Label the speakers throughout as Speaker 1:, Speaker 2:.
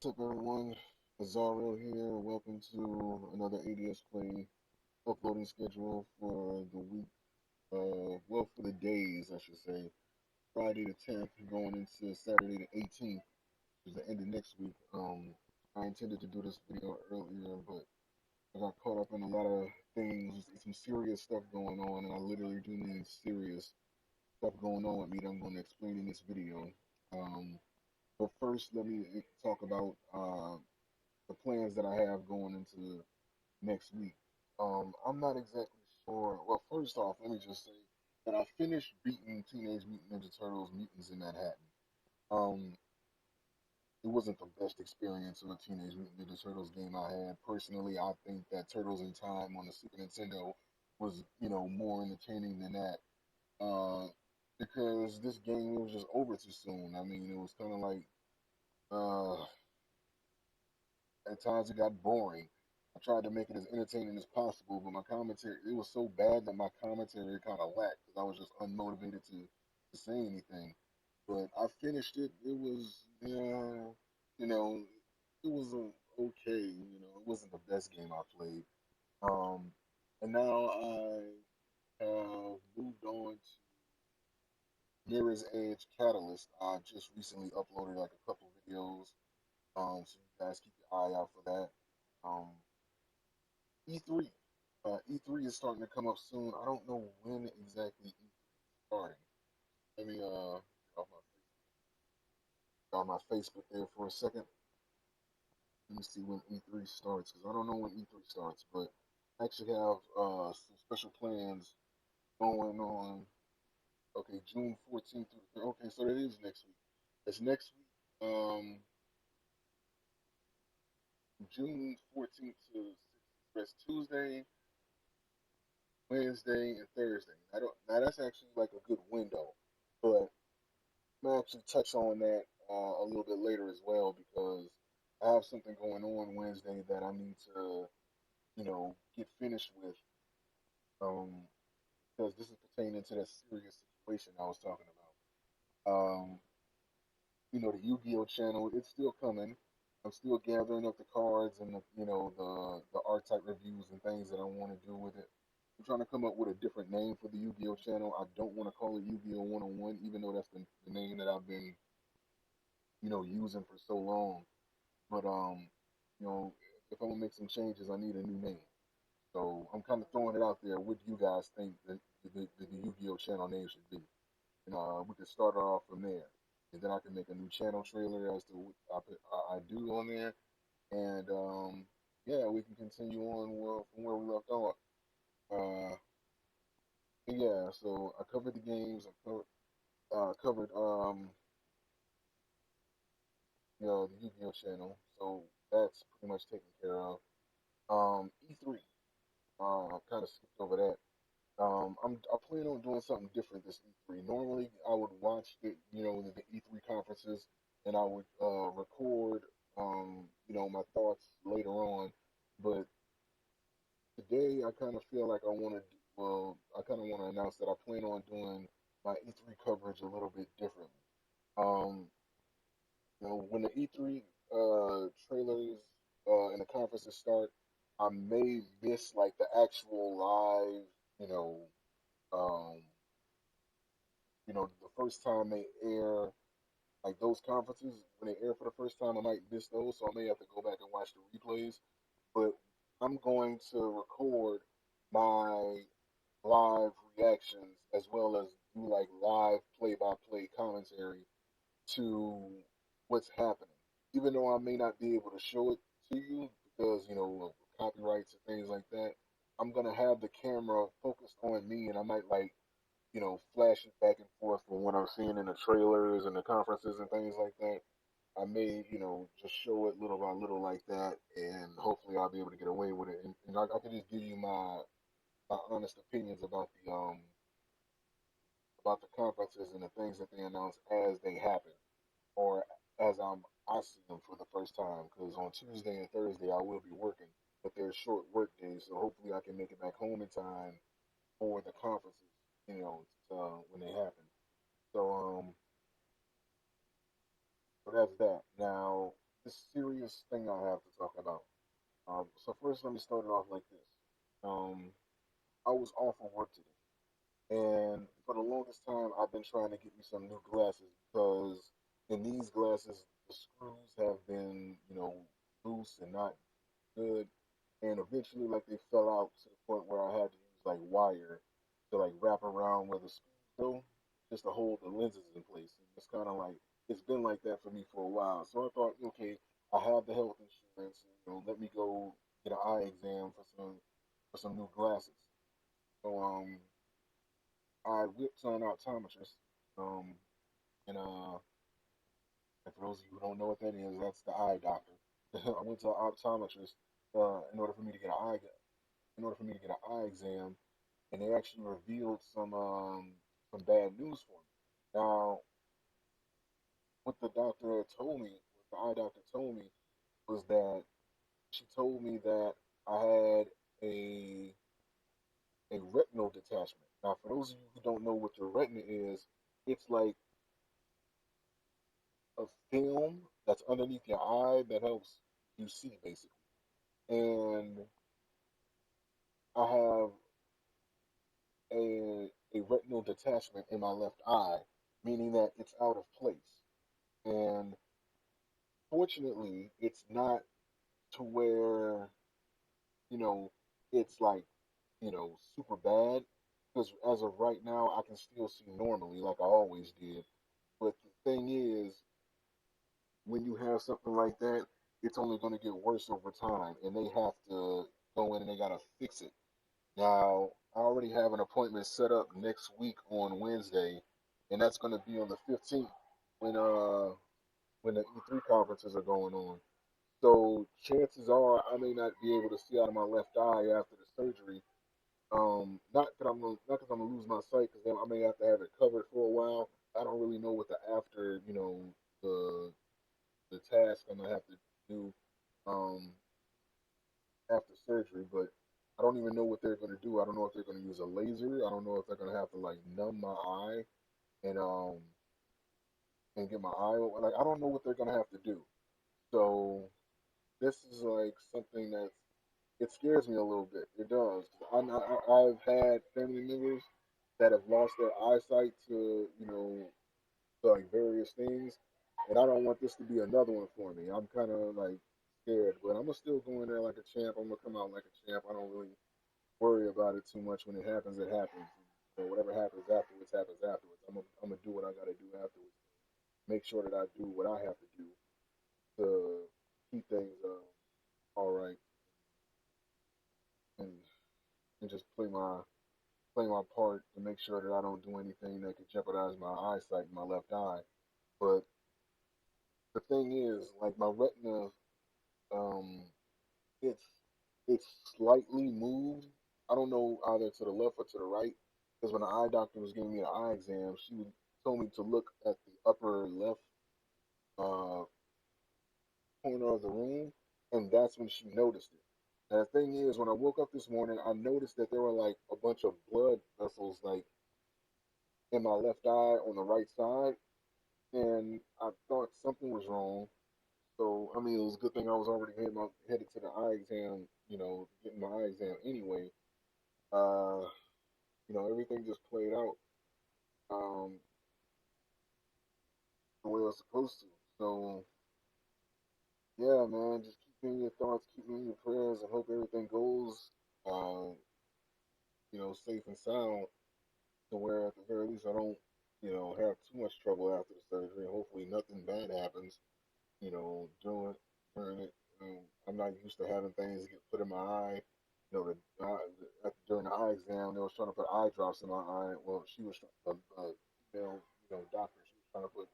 Speaker 1: What's up, everyone? Azaro here. Welcome to another ADSplay uploading schedule for the week. Well, for the days, I should say. Friday the 10th, going into Saturday the 18th, which is the end of next week. I intended to do this video earlier, but I got caught up in a lot of things, some serious stuff going on, and I literally do need serious stuff going on with me that I'm going to explain in this video. Um, but first, let me talk about the plans that I have going into next week. I'm not exactly sure. Well, first off, let me just say that I finished beating Teenage Mutant Ninja Turtles Mutants in Manhattan. Um, it wasn't the best experience of a Teenage Mutant Ninja Turtles game I had. Personally, I think that Turtles in Time on the Super Nintendo was, more entertaining than that. Uh, because this game was just over too soon. I mean, it was kind of like, uh, at times it got boring. I tried to make it as entertaining as possible, but my commentary, it was so bad that my commentary kind of lacked because I was just unmotivated to say anything. But I finished it. It was, yeah, you know, it was okay. It wasn't the best game I played. Um, and now I have moved on to Mirror's Edge Catalyst. I just recently uploaded like a couple videos, so you guys keep your eye out for that. Um, E3. E3 is starting to come up soon. I don't know when exactly E3 is starting. Let me get off my Facebook there for a second. Let me see when E3 starts because I don't know when E3 starts, but I actually have some special plans going on. Okay, June 14th through okay, so that is next week. It's next week. June 14th to 16th. That's Tuesday, Wednesday, and Thursday. I don't. Now that's actually like a good window, but I'm actually touch on that a little bit later as well because I have something going on Wednesday that I need to, get finished with. Um, because this is pertaining to that serious situation I was talking about. The Yu-Gi-Oh channel, it's still coming. I'm still gathering up the cards and the art type reviews and things that I want to do with it. I'm trying to come up with a different name for the Yu-Gi-Oh channel. I don't want to call it Yu-Gi-Oh 101, even though that's the name that I've been, using for so long. But you know, if I'm gonna make some changes, I need a new name. So I'm kind of throwing it out there. What do you guys think the Yu-Gi-Oh channel name should be? We can start it off from there, and then I can make a new channel trailer as to what I do on there, and yeah, we can continue on from where we left off. Uh, yeah, so I covered the games. I covered the Yu-Gi-Oh channel, so that's pretty much taken care of. E3. I kind of skipped over that. I plan on doing something different this E3. Normally, I would watch the E3 conferences, and I would record, my thoughts later on. But today, I kind of feel like I kind of want to announce that I plan on doing my E3 coverage a little bit differently. Um, when the E3 trailers and the conferences start, I may miss like the actual live, you know, um, the first time they air like those conferences when they air for the first time, I might miss those, so I may have to go back and watch the replays. But I'm going to record my live reactions as well as do like live play-by-play commentary to what's happening. Even though I may not be able to show it to you because, of copyrights and things like that, I'm gonna have the camera focused on me and I might like, flash it back and forth from what I'm seeing in the trailers and the conferences and things like that. I may, just show it little by little like that, and hopefully I'll be able to get away with it. And I can just give you my honest opinions about the conferences and the things that they announce as they happen or as I see them for the first time. Because on Tuesday and Thursday I will be working, but they're short work days, so hopefully I can make it back home in time for the conferences. When they happen. So so that's that. Now this serious thing I have to talk about. So first, let me start it off like this. Um, I was off of work today, and for the longest time, I've been trying to get me some new glasses because in these glasses, the screws have been, loose and not good, and eventually, like they fell out to the point where I had to use like wire to like wrap around where the screws go, just to hold the lenses in place. And it's kind of like it's been like that for me for a while. So I thought, okay, I have the health insurance, let me go get an eye exam for some new glasses. So I whipped to an optometrist, um, and for those of you who don't know what that is, that's the eye doctor. I went to an optometrist in order for me to get an eye exam, and they actually revealed some bad news for me. Now, what the doctor had told me, what the eye doctor told me, was that she told me that I had a a retinal detachment. Now, for those of you who don't know what your retina is, it's like a film that's underneath your eye that helps you see, basically. And I have a retinal detachment in my left eye, meaning that it's out of place. And fortunately, it's not to where, you know, it's like, super bad. Because as of right now, I can still see normally like I always did. But the thing is, when you have something like that, it's only going to get worse over time. And they have to go in and they got to fix it. Now, I already have an appointment set up next week on Wednesday, and that's going to be on the 15th when when the E3 conferences are going on. So chances are I may not be able to see out of my left eye after the surgery. Not because I'm gonna lose my sight, because I may have to have it covered for a while. I don't really know what the after, the the task I'm gonna have to do um, after surgery, but I don't even know what they're gonna do. I don't know if they're gonna use a laser. I don't know if they're gonna have to like numb my eye and um and get my eye open. Like I don't know what they're gonna have to do. So this is like something that it scares me a little bit. It does. I've had family members that have lost their eyesight to to like various things, and I don't want this to be another one for me. I'm kind of like scared, but I'm gonna still go in there like a champ. I'm gonna come out like a champ. I don't really worry about it too much. When it happens, it happens. Whatever happens afterwards, happens afterwards. I'm gonna do what I gotta do afterwards. Make sure that I do what I have to do to keep things all right, and just play my part to make sure that I don't do anything that could jeopardize my eyesight in my left eye. But the thing is, like my retina, um, it's it's slightly moved. I don't know either to the left or to the right. Because when the eye doctor was giving me the eye exam, told me to look at the upper left uh, corner of the room, and that's when she noticed it. And the thing is, when I woke up this morning, I noticed that there were like a bunch of blood vessels like in my left eye on the right side, and I thought something was wrong. So I mean, it was a good thing I was already headed to the eye exam, getting my eye exam anyway. Uh, everything just played out um, the way it was supposed to. So yeah, man, just keep me in your thoughts, keep me in your prayers, and hope everything goes, uh, safe and sound. To where at the very least I don't, have too much trouble after the surgery. Hopefully nothing bad happens, during it. I'm not used to having things get put in my eye. During the eye exam, they was trying to put eye drops in my eye. Well, she was trying, female, doctor. She was trying to put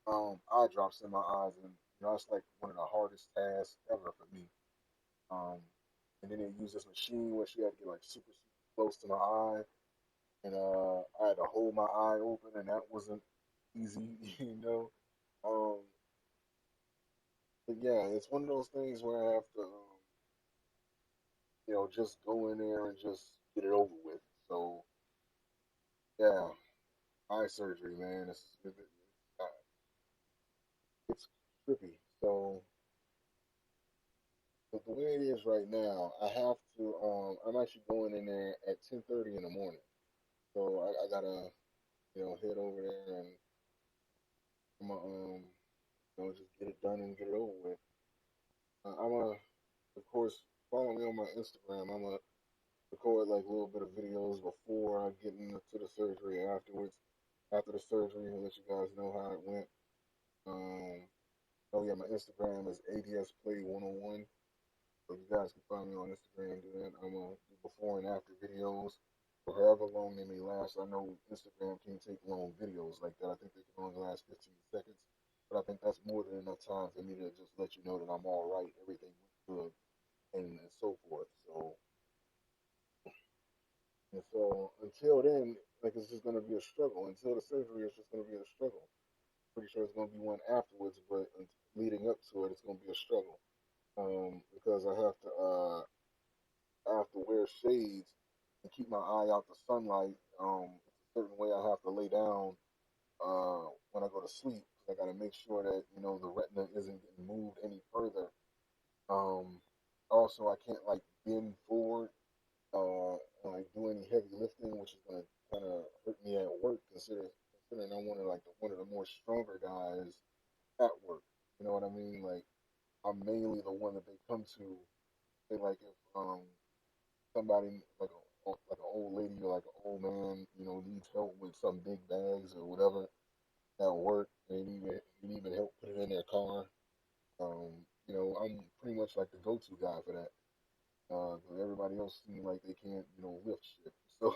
Speaker 1: eye drops in my eyes, and it's like one of the hardest tasks ever for me. Um, and then they used this machine where she had to get like super super close to my eye, and I had to hold my eye open, and that wasn't easy, Um, but yeah, it's one of those things where I have to, just go in there and just get it over with. So yeah, eye surgery, man, it's trippy. So the way it is right now, I have to. I'm actually going in there at 10:30 in the morning, so I gotta head over there and I'm gonna just get it done and get it over with. I'm gonna, of course, follow me on my Instagram. I'm gonna record like a little bit of videos before I get into the surgery. Afterwards, after the surgery, I'll let you guys know how it went. Um, oh yeah, my Instagram is ADSplay 101. So you guys can find me on Instagram. Do that. I'm gonna do before and after videos for however long they may last. I know Instagram can't take long videos like that. I think they can only last 15 seconds. But I think that's more than enough time for me to just let you know that I'm all right, everything went good, and so forth. So until then, like it's just gonna be a struggle. Until the surgery, it's just gonna be a struggle. Pretty sure it's gonna be one afterwards, but leading up to it, it's gonna be a struggle. Because I have to wear shades and keep my eye out the sunlight. It's a certain way I have to lay down when I go to sleep because I got to make sure that the retina isn't getting moved any further. Um, Also, I can't like bend forward and like do any heavy lifting, which is gonna kind of hurt me at work. Considering I'm one of the more stronger guys at work. You know what I mean? Like I'm mainly the one that they come to. Say like if somebody like an old lady or like an old man, needs help with some big bags or whatever at work, and even help put it in their car. I'm pretty much like the go-to guy for that. 'Cause everybody else seems like they can't, lift shit. So,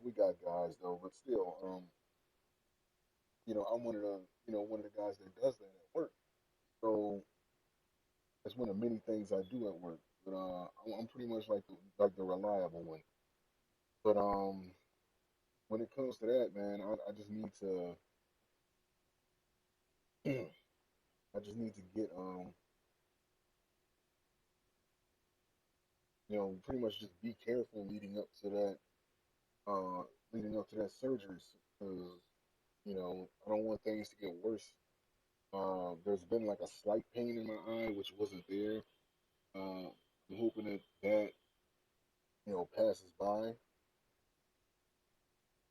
Speaker 1: we got guys though, but still, I'm one of the guys that does that at work. So it's one of many things I do at work. But I'm pretty much like the reliable one. But when it comes to that, man, I just need to I just need to get pretty much just be careful uh leading up to that surgery because I don't want things to get worse. There's been like a slight pain in my eye which wasn't there. I'm hoping that passes by.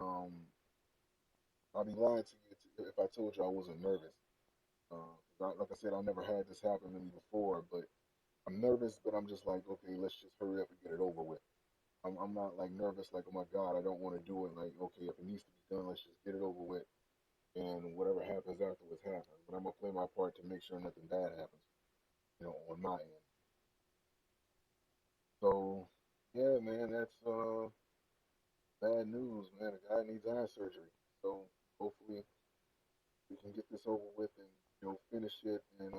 Speaker 1: Um, I'd be lying to you if I told you I wasn't nervous. 'Cause like I said, I never had this happen to me before, but I'm nervous, but I'm just like, okay, let's just hurry up and get it over with. I'm not like nervous, like, oh my God, I don't want to do it. Like, okay, if it needs to be done, let's just get it over with. And whatever happens afterwards happens. But I'm going to play my part to make sure nothing bad happens, on my end. So, yeah, man, that's bad news, man. The guy needs eye surgery. So hopefully we can get this over with and, finish it. And,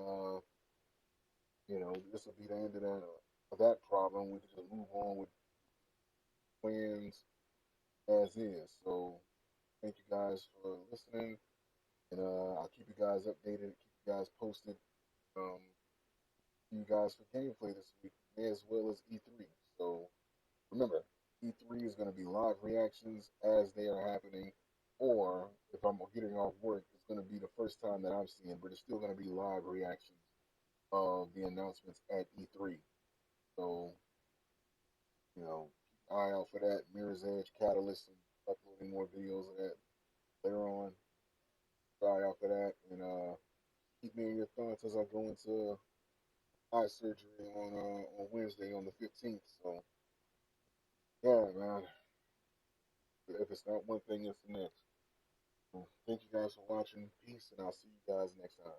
Speaker 1: this will be the end of that problem. We can just move on with plans as is. So thank you guys for listening. And I'll keep you guys updated, keep you guys posted. Um, you guys for gameplay this week, as well as E3. So remember, E3 is going to be live reactions as they are happening, or if I'm getting off work, it's going to be the first time that I'm seeing, but it's still going to be live reactions of the announcements at E3. So, keep an eye out for that. Mirror's Edge, Catalyst, and uploading more videos of that later on. Keep an eye out for that, and keep me in your thoughts as I go into eye surgery on Wednesday on the 15th. So yeah, man. If it's not one thing, it's the next. So, thank you guys for watching. Peace, and I'll see you guys next time.